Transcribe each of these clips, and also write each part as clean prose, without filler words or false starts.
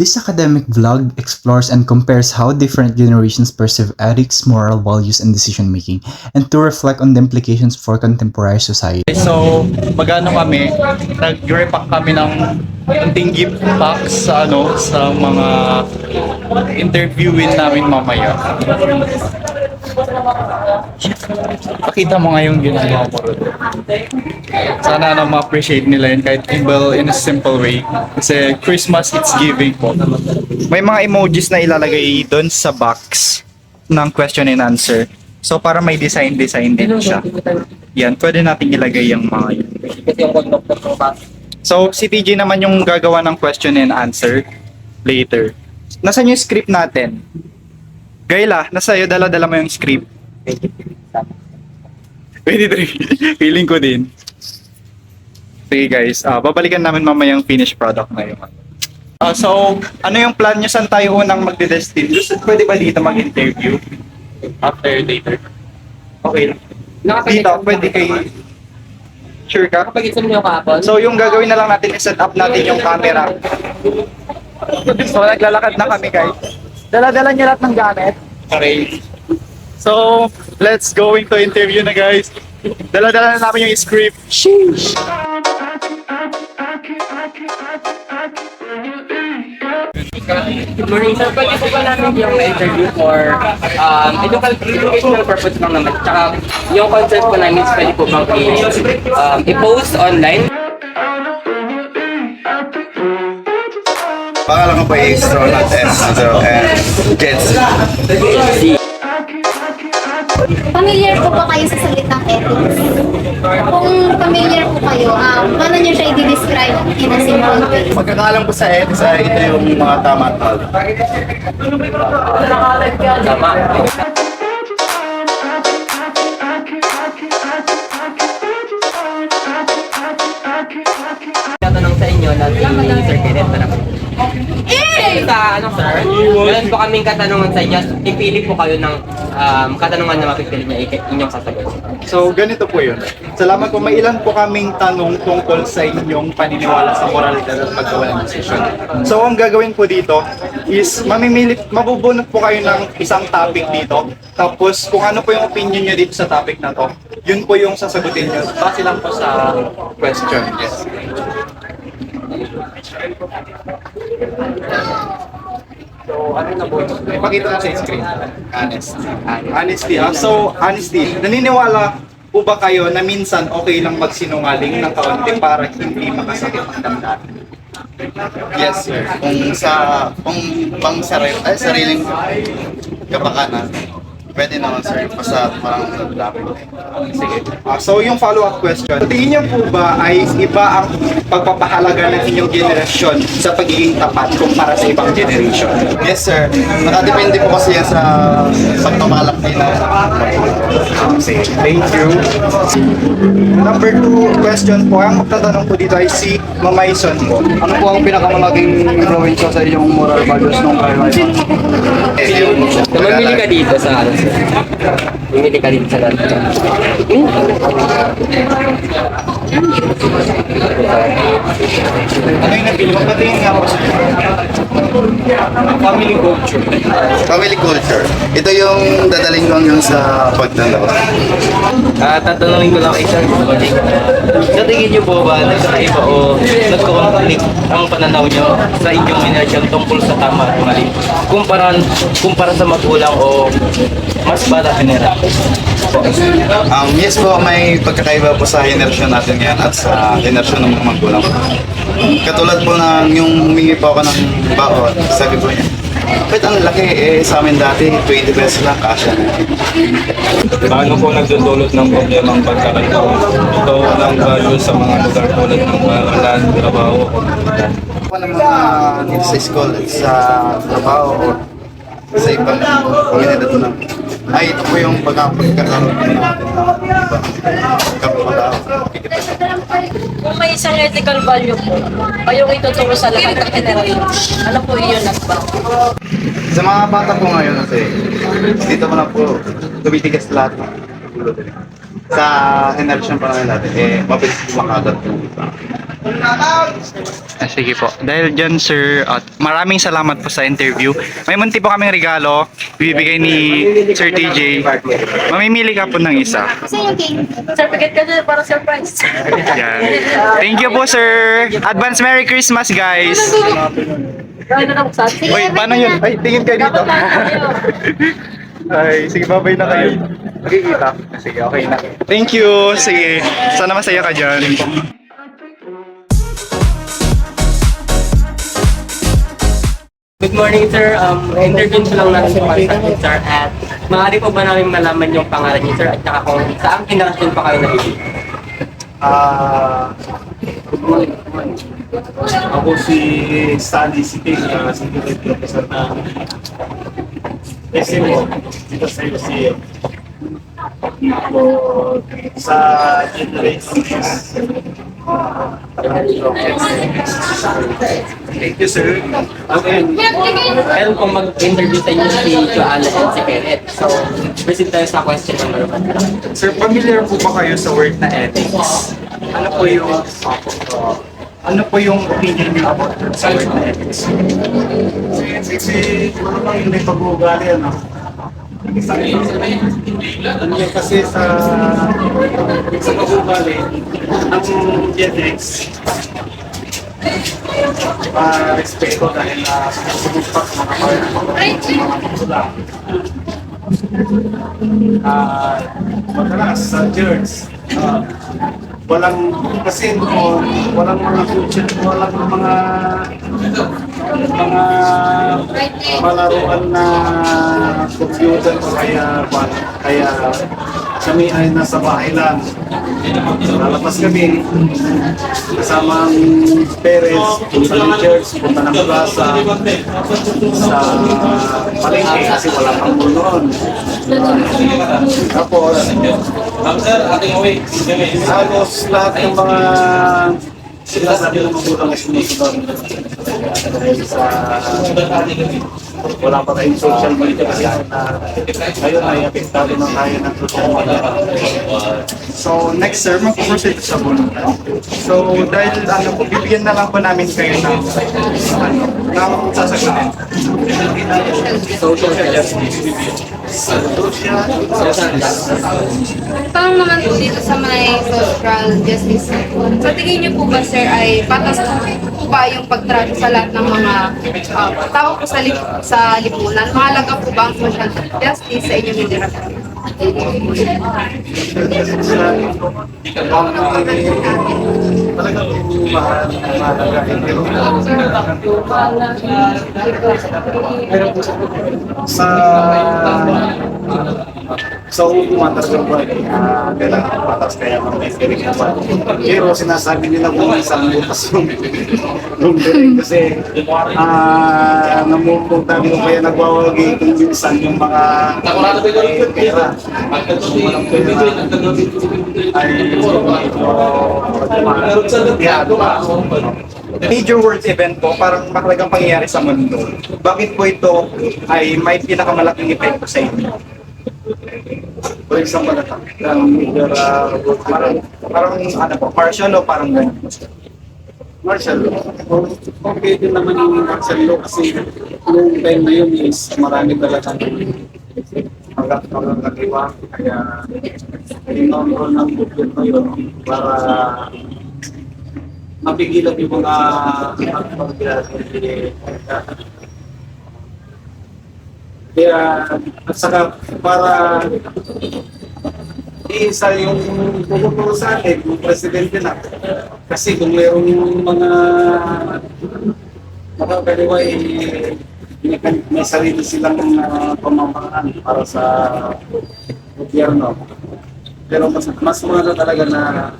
This academic vlog explores and compares how different generations perceive ethics, moral values, and decision-making, and to reflect on the implications for contemporary society. So, magano kami, nag-repack kami ng konting gift packs sa mga interviewin namin mamaya. Pakita mo nga yung ginagawa mo rin. Sana ma-appreciate nila yun kahit in a simple way. Kasi Christmas, it's giving po. May mga emojis na ilalagay doon sa box ng question and answer. So para may design din siya. Yan, pwede natin ilagay yung mga yun. So si TJ naman yung gagawa ng question and answer later. Nasaan yung script natin? Gayla, nasa iyo, dala-dala mo yung script. 23. Feeling ko din. Sige guys, babalikan namin mamaya yung finished product na yun. So, ano yung plan nyo? Saan tayo unang magde-destin? Pwede ba dito mag-interview? After later? Okay. Dito, pwede kayo. Sure ka? Kapag-isip niyo kahapon? So, yung gagawin na lang natin, i-set up natin yung camera. So, naglalakad na kami guys. Dala-dala niyo lahat ng gamit. Okay. So, let's go into interview na guys. Dala-dala na namin yung script. Sheesh! Good morning, sir. Pwede po ba namin yung interview for educational purpose lang naman? Tsaka yung concept po namin is pwede po bang i-post online? Pangalan ko po is Ronald S. and Jets. Familiar po ba kayo sa salitang ethics? Kung familiar po kayo, paano nyo siya i-describe in a simple way? Pagkakalam ko sa ethics ay ito yung mga tama at mali. Tama. Tatanong sa inyo na si Sir Kenneth na sa sir, meron po kaming katanungan sa inyo. Ipili po kayo ng katanungan na mapipili niya inyong sasagot. So, ganito po yun. Salamat po. May ilan po kaming tanong tungkol sa inyong paniniwala sa moralidad at paggawa ng desisyon. So, ang gagawin po dito is mabubunot po kayo ng isang topic dito. Tapos, kung ano po yung opinion nyo dito sa topic na to, yun po yung sasagutin nyo. Base lang po sa question. Yes. So, ano na po? Ipakita lang sa screen. Honesty. So, honesty. Naniniwala po ba kayo na minsan okay lang magsinungaling ng kaunti para hindi makasakit ang damdamin? Yes, sir. Kung pang sariling kapakanan, pwede naman, sir. Basta parang nagdapit. Sige. So, yung follow-up question. Tingin niyo po ba ay iba ang pagpapahalaga ng inyong generasyon sa pagiging tapat kumpara sa ibang generation? Yes, sir. Nakadepende po kasi yan sa pagpamalaki na. Sige. Thank you. Number 2 question po. Ang magtatanong po dito ay si Mamayson po. Ano po ang pinakamalaking influensya sa inyong moral values nung kayo ay Mamili ka dito sa ano, sir. Mamili ka dito sa natin. Ano yung napili mo? Patingin nga po sa family culture. Family culture. Ito yung dadaling ko hanggang sa pagtanda. Tatanungin ko lang isa. Sa tingin niyo po ba nagkakaiba o nagko-conflict ang pananaw niyo sa inyong generation tungkol sa tama at mali? Kumpara sa magulang o mas bata pinera? Yes po, may pagkakaiba po sa henerasyon natin ngayon at sa henerasyon ng mga magulang. Katulad po ng yung humingi po ako ng baon, sabi po niya, "Kahit ang laki, sa amin dati, 20 pesos lang, kasya." Paano po nagdudulot ng problema ang pagkakaito? Ito ng value sa mga lugar tulad ng balan, trabaho, o komunidad. Po ng mga dito sa school at sa trabaho o sa ibang komunidad na. Ay, ito po yung pagkakaroon natin ng ibang kapatao. Kung may isang ethical value po, kayong ituturo sa lahat ng generation, ano po iyon nagbago? Sa mga bata po ngayon kasi, dito mo na po tumitigas lahat ng ulo din. Sa henerasyon pa namin natin, mabilis po makagat yung iba. Sige po. Dahil dyan, sir, at maraming salamat po sa interview. May munti po kaming regalo, bibigay ni Sir TJ. Mamimili ka po ng isa. Sa inyo, King. Certificate ka dyan para surprise. Yan. Thank you po, sir. Advance Merry Christmas, guys. Gawin na lang sa atin. Wait, paano yun? Ay, tingin kayo dito. Ay, sige, babay na kayo. Magkikita. Sige, okay na. Thank you. Sige, sana masaya ka dyan. Good morning, sir. Interview ko lang natin para sa akin, sir. At maaari po ba namin malaman yung pangalan niyo, sir? At saka kung saan generasyon pa kayo naibig? Good morning. Ako si Stanley Siting, Security Professor na SMO dito sa UCM. Sa generation is thank you, sir. Okay. Meron pong mag-interview sa inyo si Joanna and si Kenneth. So, proceed tayo sa question number 1. Sir, familiar po ba kayo sa word na ethics? Ano po yung opinion niyo about sa word na ethics? Kasi ano lang yung may pag-uugali, ano? Ano yan kasi sa pag-uugali ng Gen X, respeto dahil susunod pa sa mga magulang. Madalas sa church, walang kasi walang mga future, walang mga malaruan na computer kaya kami ay nasa bahay lang. Lalabas kami kasama ang parents, punta ng church, punta ng plaza, sa palengke kasi wala pang noon. Tapos, halos lahat ng mga sinasabi ng magulang ay sumusunod. Dahil sa wala pa tayong social media kasi ngayon ay apektado na tayo ng social media. So, next sir, mag-proceed sa bulungan. So, dahil bibigyan na lang po namin kayo ng sasagutin. Social justice. Tanong naman po dito sa may social justice. Sa tingin niyo po ba, sir, ay patas po ba yung pagtrato sa lahat ng mga tao po sa lipunan? Mahalaga po ba ang social justice sa inyong henerasyon? Talagang mahalaga. Sa hukuman talagang ba, kailangan patas kaya may hearing naman. Pero sinasabi nila kung isang butas yung hearing kasi namumpunta mo kaya nagwawagi kung minsan yung mga pera. Major world event po, parang mahalagang pangyayari sa mundo. Bakit po ito ay may pinakamalaking epekto sa inyo? For example, Parang ano po, martial law, parang ganun. martial law. Okay din naman yung martial law kasi noong time na yun is marami talagang magkakagawa. Kaya inoon ng gobyerno yun para mapigilan yung mga kaya at saka para isa yung pumuturo sa atin, yung presidente na. Kasi kung mayroong mga makakaliwa may sarili silang pamamaraan para sa gobyerno. Pero mas maganda talaga na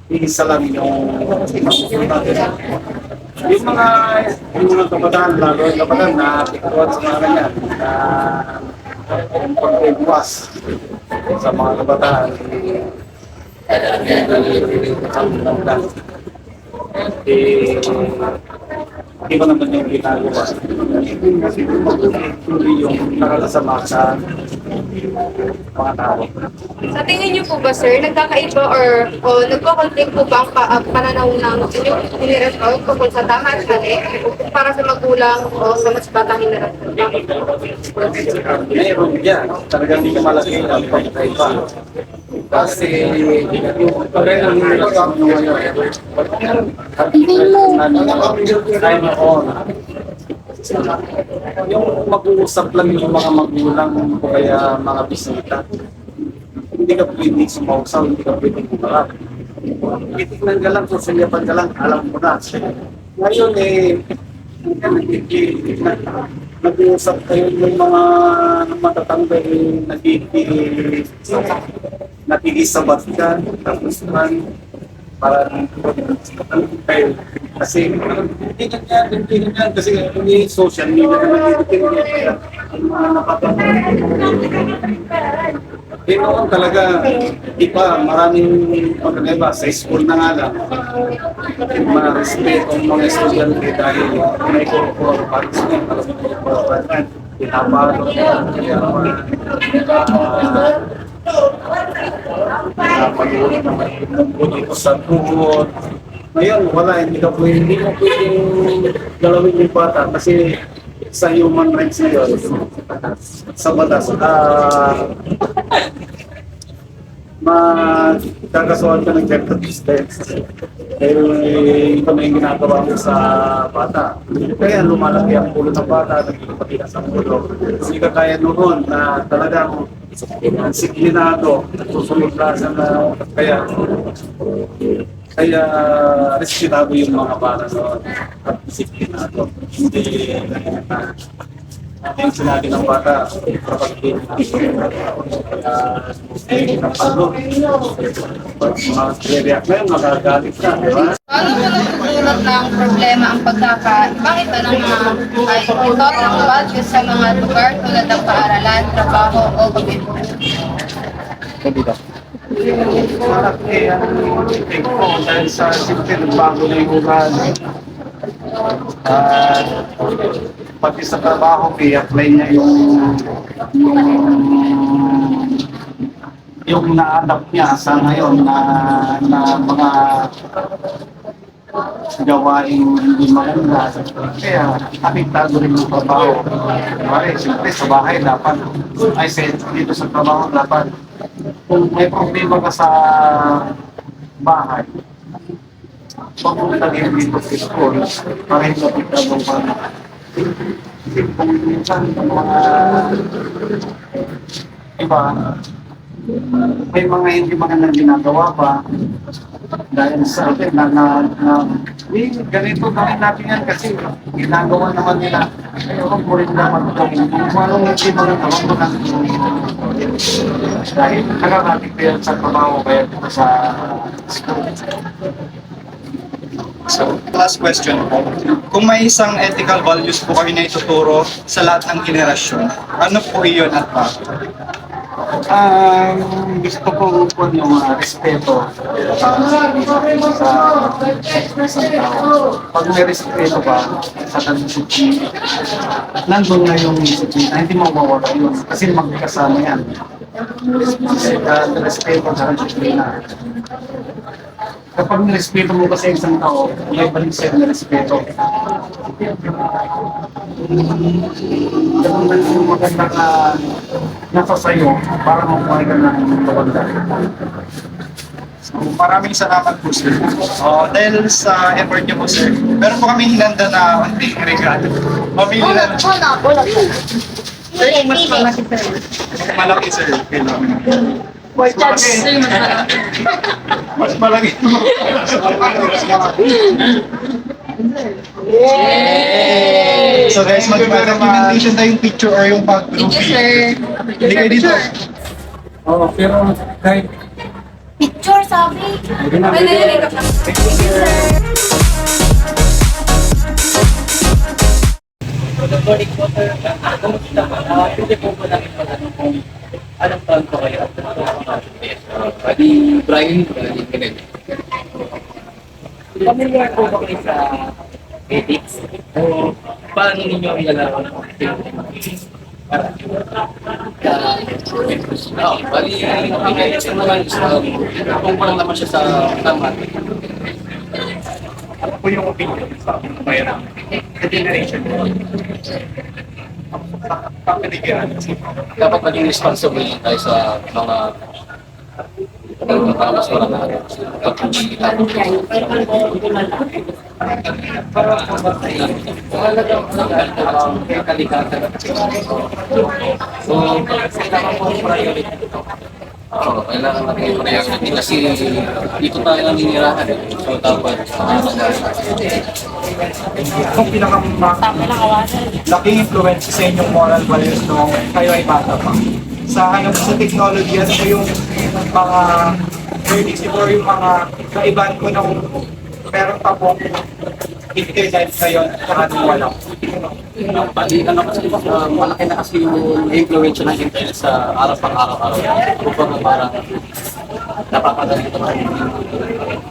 isa lang yung masusunod natin. Yung mga kabataan, lalo yung kabataan na pikuan sa mga ganyan, na yung pag-iwas sa mga kabataan, iba naman yung ginagawa. Kasi yung nakakasama sa mga tao. Sa tingin niyo po ba, sir, nagkakaiba o nagko-conflict po ba ang pananaw ng inyong henerasyon tungkol sa tama at mali para sa magulang o sa mas batang henerasyon? Meron yan. Talagang hindi ka malaki ang pagkaiba. Kasi yung pareho ng henerasyon nyo ngayon, time on. Yung mag-uusap lang yung mga magulang o kaya mga bisita. Hindi ka pwedeng sumausaw, hindi ka pwedeng kumarap. Titignan ka lang, susunyapan ka lang, alam mo na. Ngayon nag-uusap kayo yung mga matatanda nakikisabat ka, tapos man, parang kayo. Kasi hindi ganyan, kasi yung social media naman dito kaya ang mga napapanood. Noon talaga, di pa, maraming pagkakaiba sa school na nga lang. Mga respeto ang mga estudyante dahil may korpor, parang sila, maraming korpor, pinapalo, kaya pinapalo naman dito sa tuhod. Ngayon, wala, hindi mo pwedeng galawin yung bata kasi sa human rights na yun, sa batas, magkakasuhan ka ng gender distance. Dahil ito na yung ginagawa mo sa bata. Kaya lumalaki ang ulo ng bata, naging patigas ang ulo. Hindi ka kaya noon na talagang disiplinado, susunod lang na kaya respetado yung mga bata noon at disiplinado. Hindi yung sinabi ng bata, kapag ng palo, mga react na yun, magagalit ka, di ba? Paano po nagdulot ng problema ang pagkakaibang ito ng mga ng values sa mga lugar tulad ng paaralan, trabaho o pagbibuhay? Malaki ang tingin ko dahil sa simple nagbago na yung ugali. Pati sa trabaho, i-apply niya yung na-adapt niya sa ngayon na mga gawaing hindi maganda. Kaya apektado rin yung trabaho. Siyempre sa bahay dapat, dito sa trabaho dapat, kung may problema ka sa bahay, papunta rin dito sa school para hindi apektado pa. Kung minsan mga iba, may mga hindi magandang ginagawa pa dahil sa atin ganito gawin natin yan kasi ginagawa naman nila. Kaya huwag mo rin naman gawin. Kung anong hindi maganda, huwag mo lang dahil nakakatik yan sa trabaho kaya dito sa school. So, last question po. Kung may isang ethical values po kayo na ituturo sa lahat ng generasyon, ano po iyon at bakit? Gusto ko po yung respeto sa tao. Pag may respeto ka sa disiplina, nandun na yung disiplina, hindi mo mawala yun kasi magkasama yan. Respeto sa disiplina. Kapag nirespeto mo kasi isang tao, may balik sa'yo na respeto. Ganun na yung maganda ka nasa sa'yo para mabuhay ka ng maganda. So, maraming salamat po, sir. Dahil sa effort niyo po, sir, meron po kami hinanda na unting regalo. Mabili na. Wala po. Sir, mas malaki, sir. Malaki, sir. Kailangan. For charge, sir, mas malaki. Mas malaki. So guys, mag-documentation tayong picture or yung pag-group. Thank you, sir. Hindi kayo dito. Oo, pero kahit Picture, sabi. Good morning po, sir. Kumusta po? Pwede po po namin pag-ano kung anong taon po kayo? Pwede Brian Kennedy. Familiar po ba kayo sa ethics? O paano ninyo ilalaman? Bali, i-guidance mo naman kung parang naman siya sa tama. Ano po yung opinion sa mayroon? Sa generation mo? Kapaligiran. Dapat maging responsible lang tayo sa mga mas wala na pagkikita. So, kailangan po priority. Oo, kailangan natin yung priority kasi dito tayo naninirahan. So, dapat Kung laking influence sa inyong moral values nung kayo ay bata pa. Sa technology, ano po yung mga verdict or yung mga kaibahan ko nung meron pa po internet ngayon at wala. Bali, malaki na kasi yung influence ng internet sa araw-araw. Kumbaga parang napapadali ito natin.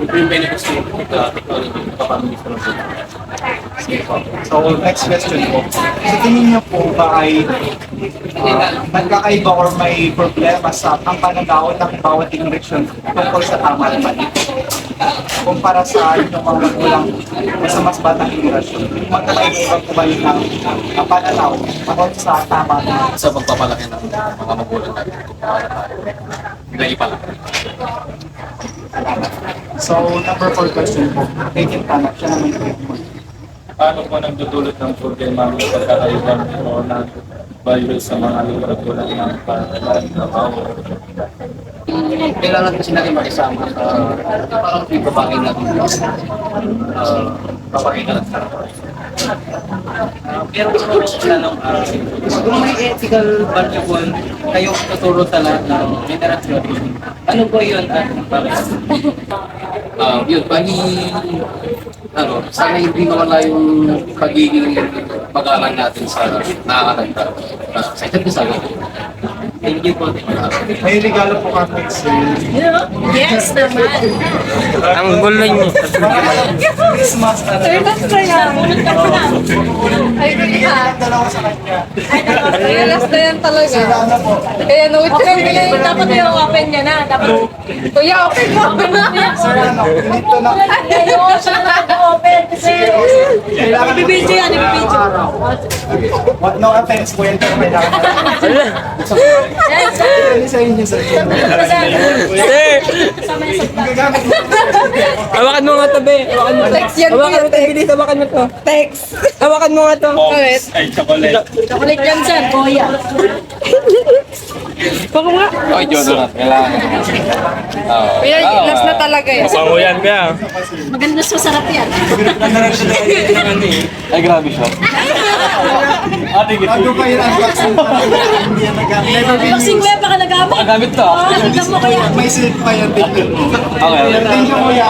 Yung benefits ng technology, kapag-use ng So, next question po. Sa tingin niyo po ba ay nagkakaiba or may problema sa ang pananaw ng bawat generation tungkol sa tama at mali? Kumpara sa inyong mga magulang sa mas batang generasyon, magkakaiba po ba yun ng pananaw tungkol sa tama at mali? sa pagpapalaki ng mga magulang natin. Naipa lang. So, number 4 question po. Taking Tanak, siya naman po. Paano po nagdudulot ng problema ang pagkakaiban o ng values sa mga lugar tulad ng trabaho? Kailangan kasi natin makisama sa parang ibabangin natin papakita natin sa pero kung may ethical valuable kayong tuturo sa lahat ng generasyon, ano po yun at bakit? Yun, sana hindi nawala yung pagiging pag-aaral natin sa nakakatanda sa isa't isa. Thank you po. May regalo po kami sa Yes naman. Ang gulo niyo. Christmas at Last na yan. Ay, kuya. dalawa sa kanya. Ay, last na yan talaga. Kaya no-wait ko lang Okay, dapat yung open niya na. Dapat Kuya, okay mo. Dito na. ayaw siya na open kasi Kailangan ibibidyo yan, ibibidyo. No offense po yan, pero kailangan Yes, sir. sa inyo, sir. Sir! Gagamit Hawakan mo nga to, be. Hawakan mo. Text yan, Hawakan kuya, mo to, text. bilis. Hawakan mo to. Text. Hawakan mo nga to. Wait. Ay, chocolate. Chocolate yan, sir. Boya. Baka nga. Oy, Jonathan, kailangan. Kuya, last na talaga eh. Pango yan, kaya. Maganda sa sarap yan. Ay, grabe siya. Bago pa yun ang vaccine. Hindi yan nagamit. Never been Boxing used. web baka nagamit. Magamit to. Oo, nakita mo kaya. May silk pa yan, tingnan mo. Okay. Thank you, kuya.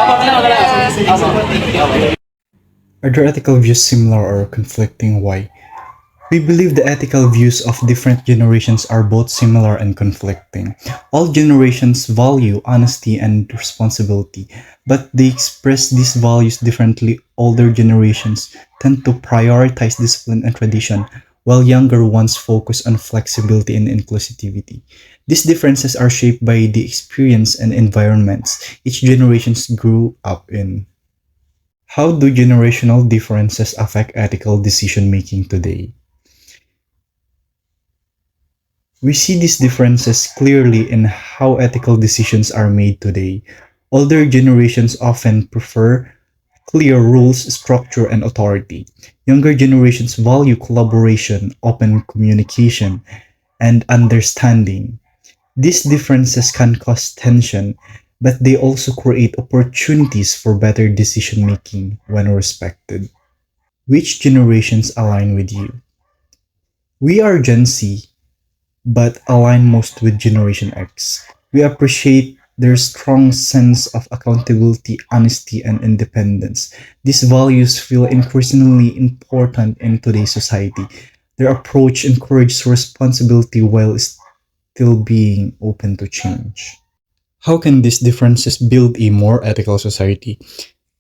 Are their ethical views similar or conflicting? Why? We believe the ethical views of different generations are both similar and conflicting. All generations value honesty and responsibility, but they express these values differently. Older generations tend to prioritize discipline and tradition, while younger ones focus on flexibility and inclusivity. These differences are shaped by the experience and environments each generation grew up in. How do generational differences affect ethical decision making today? We see these differences clearly in how ethical decisions are made today. Older generations often prefer clear rules, structure, and authority. Younger generations value collaboration, open communication, and understanding. These differences can cause tension, but they also create opportunities for better decision making when respected. Which generations align with you? We are Gen Z, but align most with Generation X. We appreciate their strong sense of accountability, honesty, and independence. These values feel increasingly important in today's society. Their approach encourages responsibility while still being open to change. How can these differences build a more ethical society?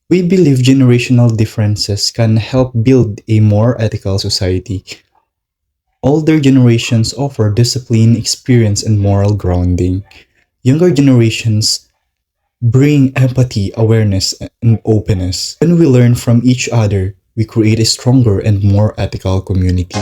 We believe generational differences can help build a more ethical society. Older generations offer discipline, experience, and moral grounding. Younger generations bring empathy, awareness, and openness. When we learn from each other, we create a stronger and more ethical community.